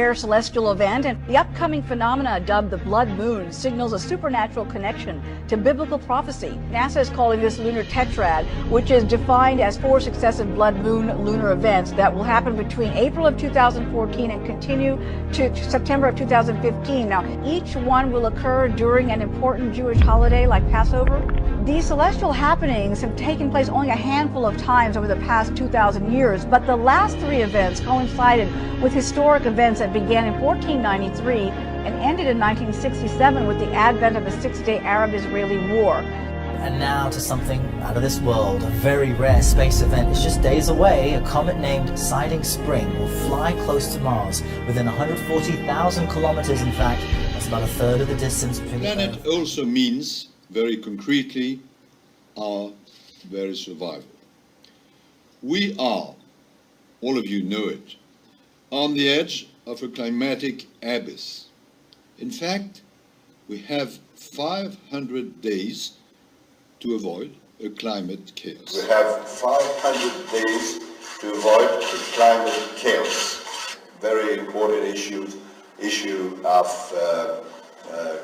rare celestial event, and the upcoming phenomena dubbed the blood moon signals a supernatural connection to biblical prophecy. NASA is calling this lunar tetrad, which is defined as 4 successive blood moon lunar events that will happen between April of 2014 and continue to September of 2015. Now, each one will occur during an important Jewish holiday like Passover. These celestial happenings have taken place only a handful of times over the past 2,000 years, but the last 3 events coincided with historic events that began in 1493 and ended in 1967 with the advent of the 6-day Arab-Israeli War. And now to something out of this world. A very rare space event is just days away. A comet named Siding Spring will fly close to Mars, within 140,000 kilometers in fact. That's about a third of the distance between the planet also means, very concretely, our very survival. We are, all of you know it, on the edge of a climatic abyss. In fact, we have 500 days to avoid a climate chaos. We have 500 days to avoid a climate chaos. Very important issue of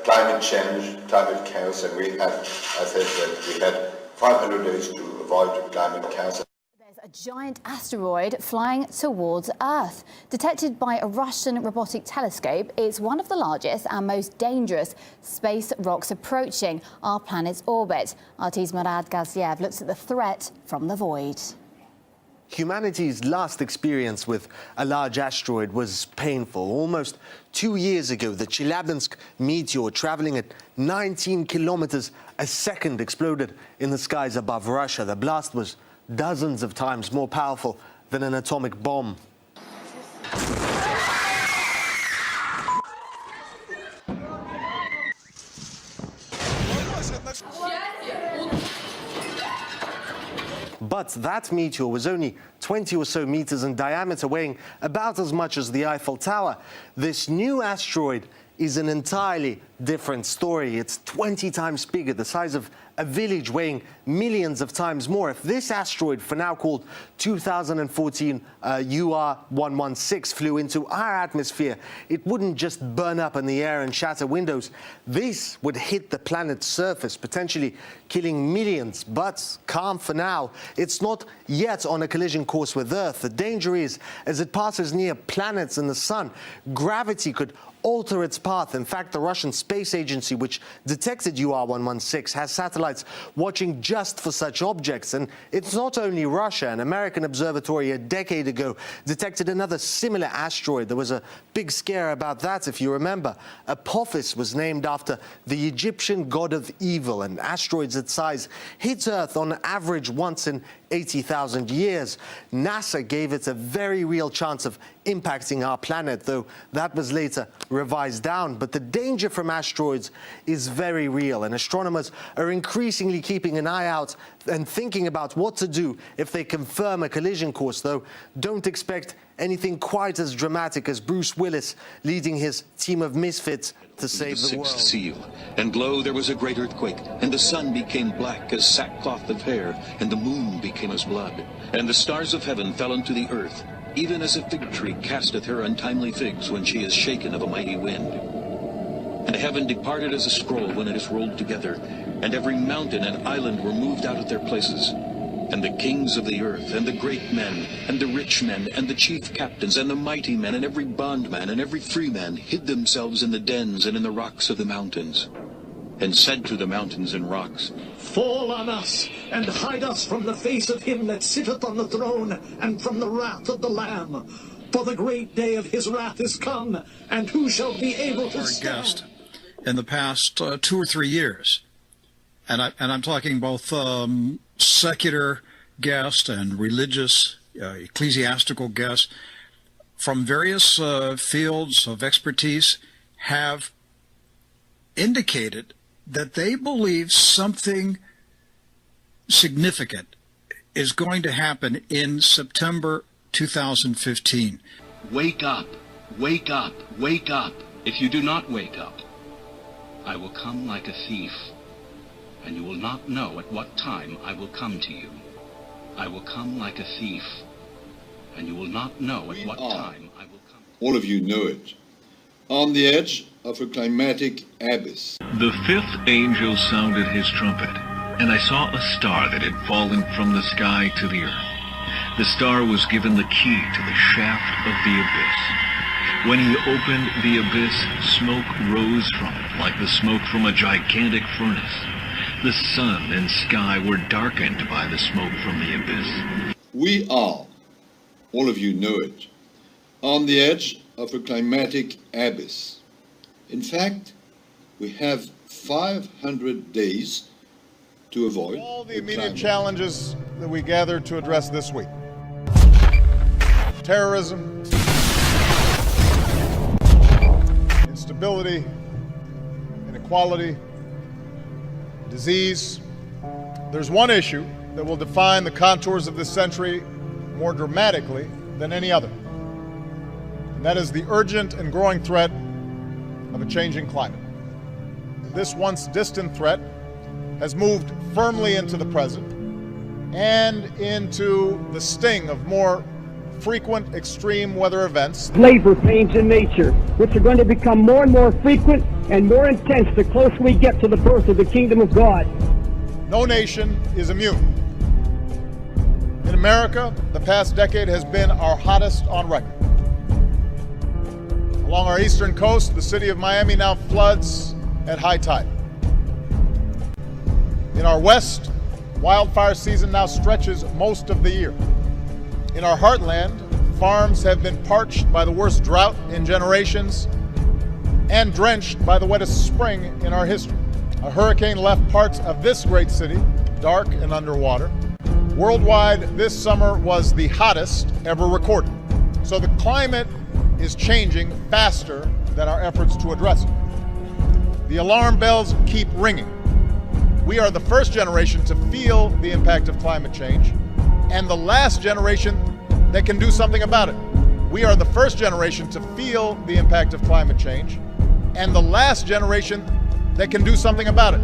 climate change, climate chaos, and we had, as I said, we had 500 days to avoid the climate chaos. There's a giant asteroid flying towards Earth. Detected by a Russian robotic telescope, it's one of the largest and most dangerous space rocks approaching our planet's orbit. RT's Murad Gaziev looks at the threat from the void. Humanity's last experience with a large asteroid was painful. Almost 2 years ago, the Chelyabinsk meteor, traveling at 19 kilometers a second, exploded in the skies above Russia. The blast was dozens of times more powerful than an atomic bomb. But that meteor was only 20 or so meters in diameter, weighing about as much as the Eiffel Tower. This new asteroid is an entirely different story. It's 20 times bigger, the size of a village, weighing millions of times more. If this asteroid, for now called 2014 UR116, flew into our atmosphere, it wouldn't just burn up in the air and shatter windows. This would hit the planet's surface, potentially killing millions. But calm for now. It's not yet on a collision course with Earth. The danger is, as it passes near planets and the sun, gravity could alter its path. In fact, the Russian Space Agency, which detected UR116, has satellites watching just for such objects. And it's not only Russia. An American observatory a decade ago detected another similar asteroid. There was a big scare about that, if you remember. Apophis was named after the Egyptian god of evil, and asteroids its size hit Earth on average once in 80,000 years. NASA gave it a very real chance of impacting our planet, though that was later revised down. But the danger from asteroids is very real, and astronomers are increasingly keeping an eye out and thinking about what to do if they confirm a collision course, though don't expect anything quite as dramatic as Bruce Willis leading his team of misfits to save the world. The sixth seal, and lo, there was a great earthquake, and the sun became black as sackcloth of hair, and the moon became as blood, and the stars of heaven fell unto the earth, even as a fig tree casteth her untimely figs when she is shaken of a mighty wind. And heaven departed as a scroll when it is rolled together, and every mountain and island were moved out of their places. And the kings of the earth, and the great men, and the rich men, and the chief captains, and the mighty men, and every bondman, and every free man, hid themselves in the dens and in the rocks of the mountains, and said to the mountains and rocks, Fall on us, and hide us from the face of him that sitteth on the throne, and from the wrath of the Lamb. For the great day of his wrath is come, and who shall be able to stand? In the past 2 or 3 years, and I'm talking both secular guests and religious, ecclesiastical guests from various fields of expertise have indicated that they believe something significant is going to happen in September 2015. Wake up, wake up, wake up. If you do not wake up, I will come like a thief, and you will not know at what time I will come to you. I will come like a thief, and you will not know at what time I will come to you. all of you know it, on the edge of a climatic abyss. The fifth angel sounded his trumpet, and I saw a star that had fallen from the sky to the earth. The star was given the key to the shaft of the abyss. When he opened the abyss, smoke rose from it like the smoke from a gigantic furnace. The sun and sky were darkened by the smoke from the abyss. We are, all of you know it, on the edge of a climatic abyss. In fact, we have 500 days to avoid all the immediate challenges that we gathered to address this week. Terrorism, instability, inequality, disease. There's one issue that will define the contours of this century more dramatically than any other. And that is the urgent and growing threat of a changing climate. This once distant threat has moved firmly into the present and into the sting of more frequent extreme weather events. Labor pains in nature, which are going to become more and more frequent and more intense the closer we get to the birth of the kingdom of God. No nation is immune. In America, the past decade has been our hottest on record. Along our eastern coast, the city of Miami now floods at high tide. In our west, wildfire season now stretches most of the year. In our heartland, farms have been parched by the worst drought in generations and drenched by the wettest spring in our history. A hurricane left parts of this great city dark and underwater. Worldwide, this summer was the hottest ever recorded. So the climate is changing faster than our efforts to address it. The alarm bells keep ringing. We are the first generation to feel the impact of climate change and the last generation that can do something about it. We are the first generation to feel the impact of climate change and the last generation that can do something about it.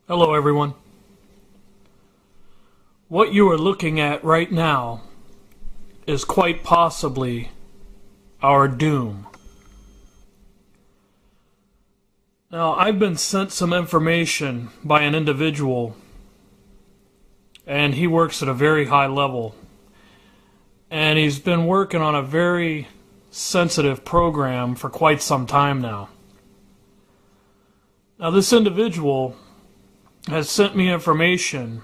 Hello everyone. What you are looking at right now is quite possibly our doom. Now, I've been sent some information by an individual, and he works at a very high level, and he's been working on a very sensitive program for quite some time now. Now, this individual has sent me information,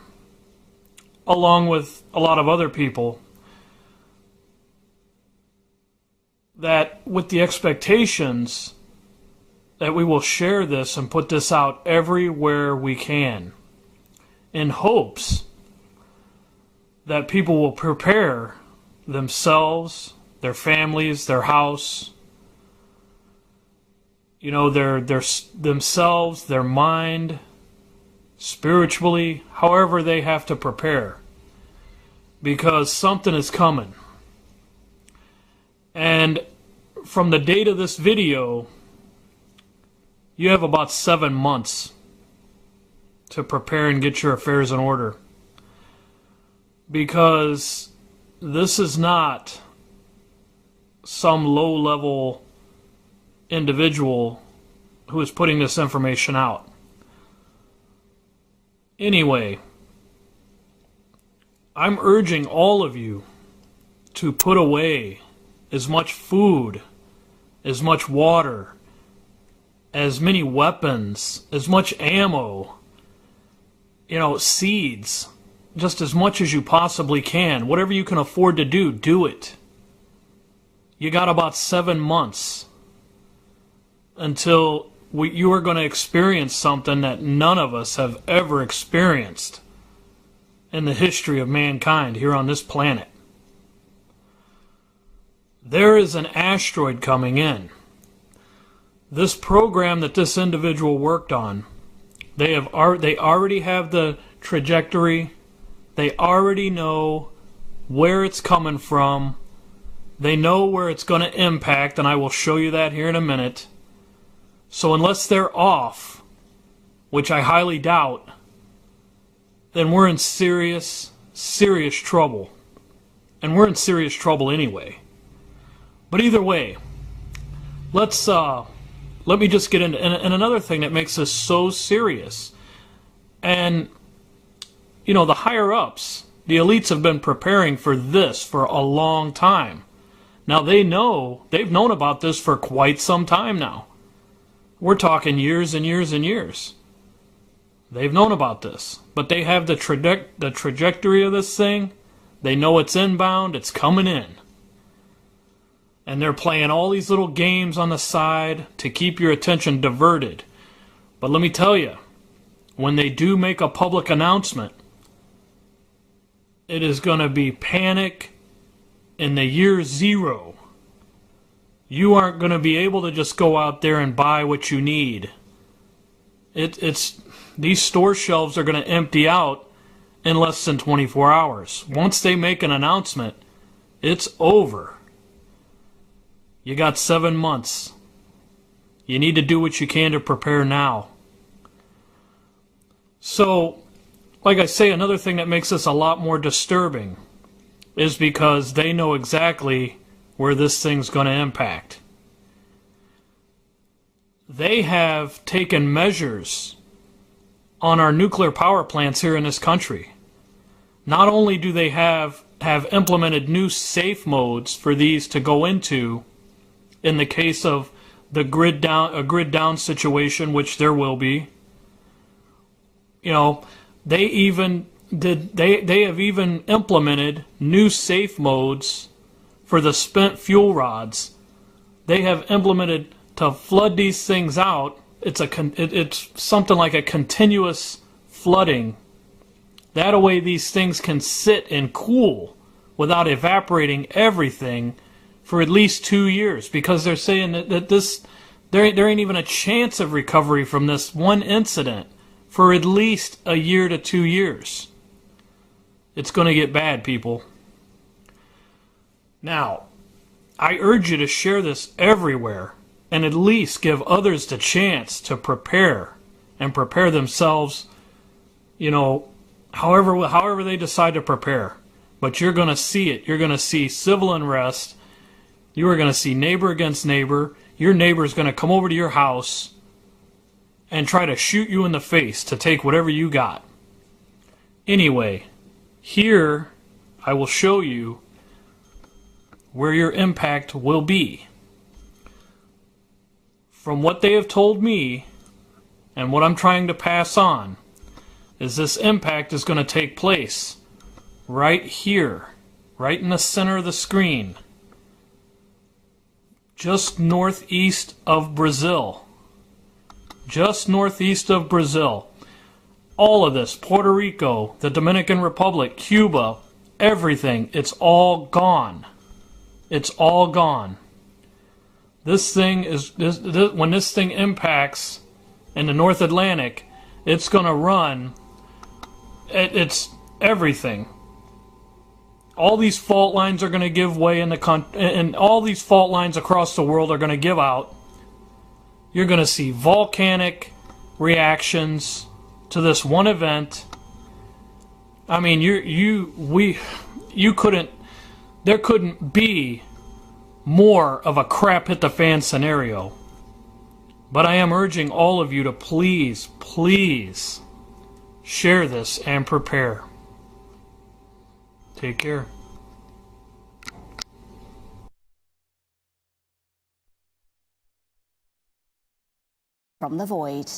along with a lot of other people, that with the expectations that we will share this and put this out everywhere we can, in hopes that people will prepare themselves, their families, their house, you know, their themselves, their mind, spiritually, however they have to prepare, because something is coming. And from the date of this video, you have about 7 months to prepare and get your affairs in order, because this is not some low-level individual who is putting this information out. Anyway, I'm urging all of you to put away as much food, as much water, as many weapons, as much ammo, seeds, just as much as you possibly can. Whatever you can afford to do, do it. You got about 7 months until you are going to experience something that none of us have ever experienced in the history of mankind here on this planet. There is an asteroid coming in. This program that this individual worked on, they already have the trajectory. They already know where it's coming from. They know where it's going to impact, and I will show you that here in a minute. So unless they're off, which I highly doubt, then we're in serious, serious trouble. And we're in serious trouble anyway. But either way, let me just get into, and another thing that makes this so serious, and the higher ups, the elites have been preparing for this for a long time. Now they've known about this for quite some time now. We're talking years and years and years. They've known about this, but they have the trajectory of this thing. They know it's inbound, it's coming in. And they're playing all these little games on the side to keep your attention diverted. But let me tell you, when they do make a public announcement, it is going to be panic in the year zero. You aren't going to be able to just go out there and buy what you need. These store shelves are going to empty out in less than 24 hours. Once they make an announcement, it's over. You got 7 months. You need to do what you can to prepare now. So, like I say, another thing that makes this a lot more disturbing is because they know exactly where this thing's going to impact. They have taken measures on our nuclear power plants here in this country. Not only do they have implemented new safe modes for these to go into in the case of a grid down situation, which there will be. They have even implemented new safe modes for the spent fuel rods. They have implemented to flood these things out. It's something like a continuous flooding. That way these things can sit and cool without evaporating everything for at least 2 years, because they're saying that there ain't even a chance of recovery from this one incident for at least a year to 2 years. It's going to get bad, people. Now, I urge you to share this everywhere and at least give others the chance to prepare and prepare themselves, however they decide to prepare. But you're going to see it. You're going to see civil unrest. You are going to see neighbor against neighbor. Your neighbor is going to come over to your house and try to shoot you in the face to take whatever you got. Anyway, here I will show you where your impact will be. From what they have told me and what I'm trying to pass on is this impact is going to take place right here, right in the center of the screen, just northeast of Brazil. Just northeast of Brazil. All of this, Puerto Rico, the Dominican Republic, Cuba, everything, it's all gone. It's all gone. This thing when this thing impacts in the North Atlantic, it's going to run, it's everything. All these fault lines are going to give way and all these fault lines across the world are going to give out. You're going to see volcanic reactions to this one event. I mean, there couldn't be more of a crap hit the fan scenario. But I am urging all of you to please, please share this and prepare. Take care. from the void.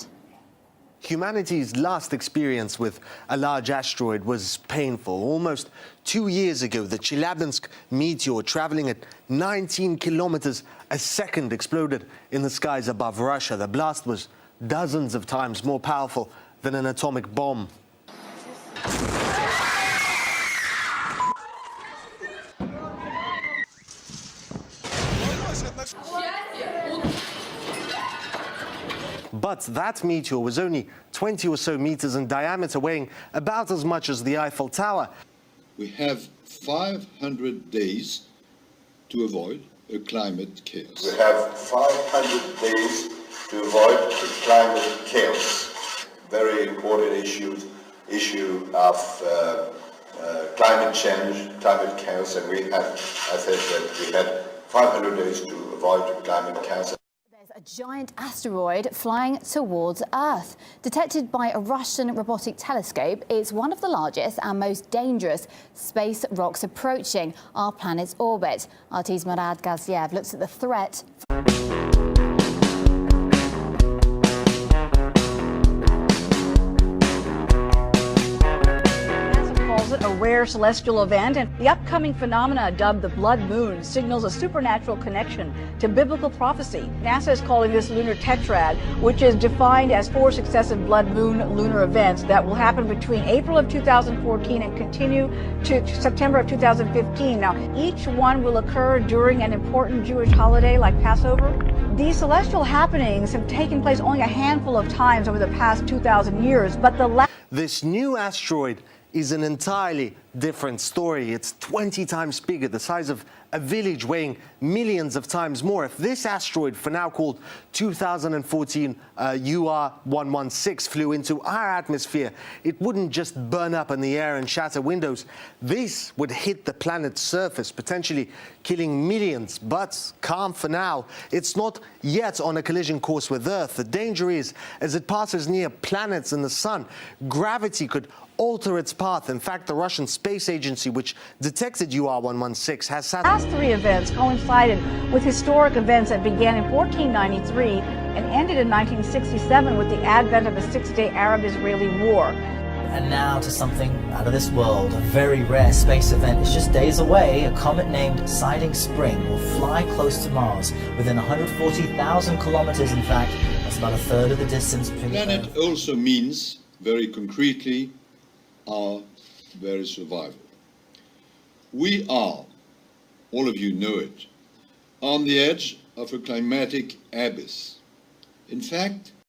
Humanity's last experience with a large asteroid was painful. Almost 2 years ago, the Chelyabinsk meteor, traveling at 19 kilometers a second, exploded in the skies above Russia. The blast was dozens of times more powerful than an atomic bomb. But that meteor was only 20 or so meters in diameter, weighing about as much as the Eiffel Tower. We have 500 days to avoid a climate chaos. We have 500 days to avoid the climate chaos. Very important issue of climate change, climate chaos, and we have, as I said, we had 500 days to avoid the climate chaos. A giant asteroid flying towards Earth. Detected by a Russian robotic telescope, it's one of the largest and most dangerous space rocks approaching our planet's orbit. RT's Murad Gaziev looks at the threat. A rare celestial event, and the upcoming phenomena dubbed the blood moon signals a supernatural connection to biblical prophecy. NASA is calling this lunar tetrad, which is defined as 4 successive blood moon lunar events that will happen between April of 2014 and continue to September of 2015. Now, each one will occur during an important Jewish holiday like Passover. These celestial happenings have taken place only a handful of times over the past 2,000 years, but this new asteroid is an entirely different story. It's 20 times bigger, the size of a village, weighing millions of times more. If this asteroid, for now called 2014 UR116, flew into our atmosphere, it wouldn't just burn up in the air and shatter windows. This would hit the planet's surface, potentially killing millions. But calm for now. It's not yet on a collision course with Earth. The danger is, as it passes near planets and the sun, gravity could alter its path. In fact, the Russian space agency, which detected UR116, has the last 3 events coincided with historic events that began in 1493 and ended in 1967 with the advent of the 6-day Arab-Israeli war. And now to something out of this world, a very rare space event. It's just days away. A comet named Siding Spring will fly close to Mars, within 140,000 kilometers, in fact. That's about a third of the distance between the planet also means, very concretely, our very survival. We are, all of you know it, on the edge of a climatic abyss. In fact,